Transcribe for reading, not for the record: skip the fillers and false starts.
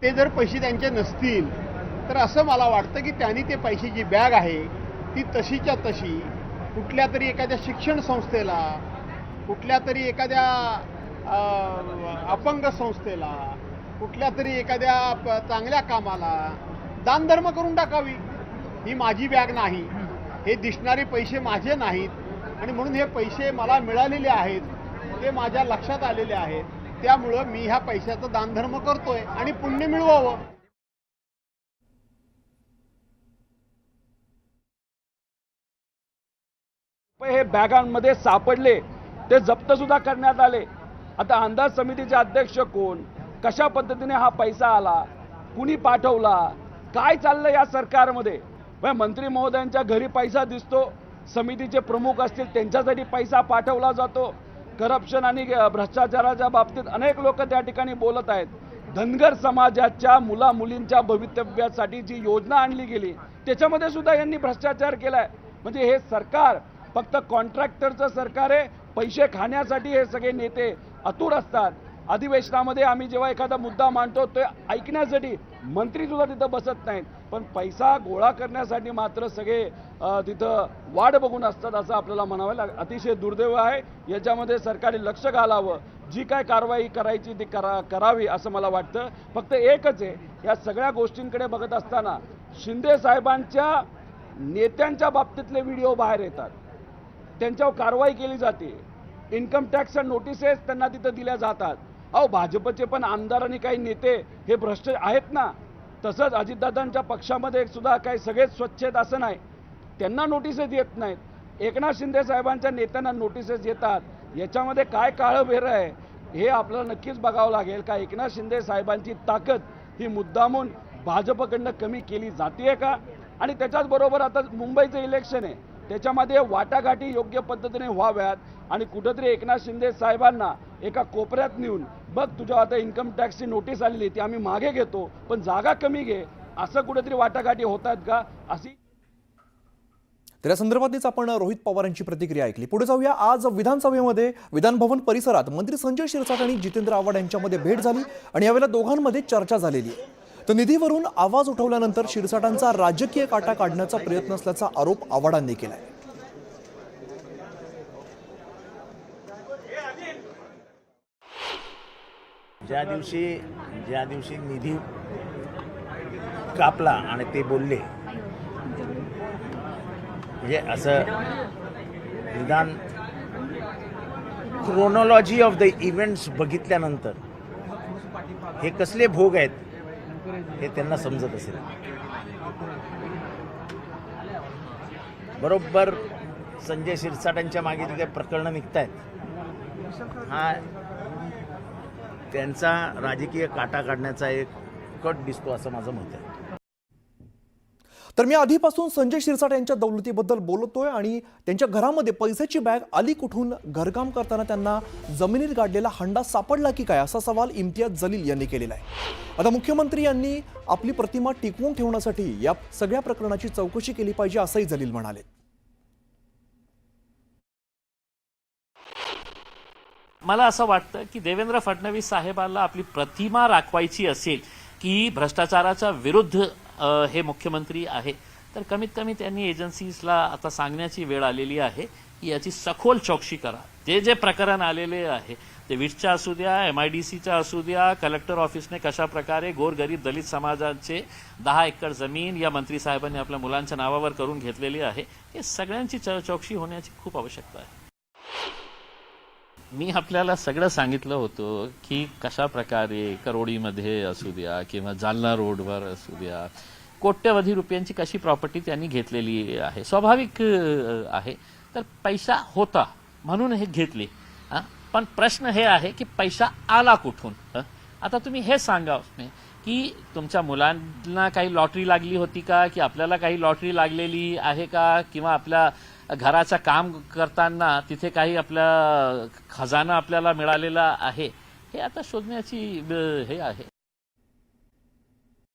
ते जर पैसे त्यांचे नसतील तर असं मला वाटतं की त्यांनी ते पैशाची बॅग आहे ती तशीच्या तशी कुठल्या तरी एखाद्या शिक्षण संस्थेला, कुठल्या तरी एखाद्या अपंग संस्थेला, कुठल्या तरी एखाद्या चांगल्या कामाला दानधर्म करून टाकावी. ही माझी बॅग नाही, हे दिसणारे पैसे माझे नाहीत आणि म्हणून हे पैसे मला मिळालेले आहेत, ते माझ्या लक्षात आलेले आहेत. त्यामुळं मी ह्या पैशाचं दानधर्म करतोय आणि पुण्य मिळवावं. हे बॅगांमध्ये सापडले, ते जप्त सुद्धा करण्यात आले. आता अंदाज समितीचे अध्यक्ष कोण, कशा पद्धतीने हा पैसा आला, कुणी पाठवला, काय चाललं या सरकारमध्ये. मंत्री महोदयांच्या घरी पैसा दिसतो, समितीचे प्रमुख असतील त्यांच्यासाठी पैसा पाठवला जातो. करप्शन आणि भ्रष्टाचाराच्या बाबतीत अनेक लोक त्या ठिकाणी बोलत आहेत. धनगर समाजाच्या मुला मुलींच्या भवितव्यासाठी जी योजना आणली गेली त्याच्यामध्ये सुद्धा यांनी भ्रष्टाचार केलाय. म्हणजे हे सरकार फक्त कॉन्ट्रॅक्टरचं सरकार आहे. पैसे खाण्यासाठी हे सगळे नेते आतुर असतात. अधिवेशनामध्ये आम्ही जेव्हा एखादा मुद्दा मांडतो ते ऐकण्यासाठी मंत्री सुद्धा तिथं बसत नाहीत, पण पैसा गोळा करण्यासाठी मात्र सगळे तिथं वाट बघून असतात, असं आपल्याला म्हणावं लागेल. अतिशय दुर्दैव आहे. याच्यामध्ये सरकारने लक्ष घालावं, जी काय कारवाई करायची ती करावी असं मला वाटतं. फक्त एकच आहे, या सगळ्या गोष्टींकडे बघत असताना शिंदे साहेबांच्या नेत्यांच्या बाबतीतले व्हिडिओ बाहेर येतात, त्यांच्यावर कारवाई केली जाते, इन्कम टॅक्सच्या नोटिसेस त्यांना तिथं दिल्या जातात. अहो, भाजपचे पण आमदार आणि काही नेते हे भ्रष्ट आहेत ना. तसंच अजितदादांच्या पक्षामध्ये सुद्धा काही सगळेच स्वच्छ आहेत असं नाही, त्यांना नोटिसेस येत नाहीत. एकनाथ शिंदे साहेबांच्या नेत्यांना नोटिसेस येतात. याच्यामध्ये काय काळं बेर आहे हे आपल्याला नक्कीच बघावं लागेल. का एकनाथ शिंदे साहेबांची ताकद ही मुद्दामून भाजपकडनं कमी केली जाते का? आणि त्याच्याच बरोबर आता मुंबईचं इलेक्शन आहे, त्याच्यामध्ये वाटाघाटी योग्य पद्धतीने व्हाव्यात आणि कुठंतरी एकनाथ शिंदे साहेबांना एका कोपऱ्यात नेऊन बघ तुझ्या आता इन्कम टॅक्सची नोटीस आलेली ती आम्ही मागे घेतो पण जागा कमी घे, असं कुठेतरी वाटाघाटी होत आहेत का अशी. त्या संदर्भातच आपण रोहित पवार यांची प्रतिक्रिया ऐकली. पुढे जाऊया. आज विधानसभेमध्ये विधानभवन परिसरात मंत्री संजय शिरसाट आणि जितेंद्र आव्हाड यांच्यामध्ये भेट झाली आणि यावेळेला दोघांमध्ये चर्चा झालेली आहे. तर निधीवरून आवाज उठवल्यानंतर शिरसाटांचा राजकीय काटा काढण्याचा प्रयत्न असल्याचा आरोप आव्हाडांनी केलाय. ज्या दिवशी निधी कापला आणि ते बोलले, म्हणजे असं निदान क्रोनॉलॉजी ऑफ द इव्हेंट्स बघितल्यानंतर हे कसले भोग आहेत हे त्यांना समजत असेल. बरोबर संजय शिरसाटांच्या मागे जी काही प्रकरणं निघत आहेत, हा त्यांचा राजकीय काटा काढण्याचा एक कट दिसतो असं माझं मत आहे. तर मी आधीपासून संजय शिरसाट यांच्या दौलतीबद्दल बोलतोय आणि त्यांच्या घरामध्ये पैशाची बॅग आली कुठून, घरकाम करताना त्यांना जमिनीत गाडलेला हंडा सापडला की काय, असा सवाल इम्तियाज जलील यांनी केलेला आहे. आता मुख्यमंत्री यांनी आपली प्रतिमा टिकवून ठेवण्यासाठी या सगळ्या प्रकरणाची चौकशी केली पाहिजे असंही जलील म्हणाले. मला असं वाटतं की देवेंद्र फडणवीस साहेबांना आपली प्रतिमा राखवायची असेल की भ्रष्टाचाराच्या विरुद्ध हे मुख्यमंत्री आहे, तर कमीत कमी त्यांनी एजन्सीजला आता सांगण्याची वेळ आलेली आहे की याची सखोल चौकशी करा. जे प्रकरण आलेले आहे ते विटच्या असू द्या, MIDCच्या असू द्या, कलेक्टर ऑफिसने कशा प्रकारे गोरगरीब दलित समाजाचे 10 एकर जमीन या मंत्री साहेबांनी आपल्या मुलांच्या नावावर करून घेतलेली आहे, हे सगळ्यांची चौकशी होण्याची खूप आवश्यकता आहे. मी आपल्याला सगळं सांगितलं होतं की कशा प्रकारे करोडीमध्ये असू द्या किंवा जालना रोडवर असू द्या कोट्यवधी रुपयांची कशी प्रॉपर्टी त्यांनी घेतलेली आहे. स्वाभाविक आहे, तर पैसा होता म्हणून हे घेतले. पण प्रश्न हे आहे की पैसा आला कुठून. आता तुम्ही हे सांगा की तुमच्या मुलांना काही लॉटरी लागली होती का, की आपल्याला काही लॉटरी लागलेली आहे का, किंवा आपल्या घराचं काम करताना तिथे काही आपला खजाना आपल्याला मिळालेला आहे, हे आता शोधण्याची हे आहे.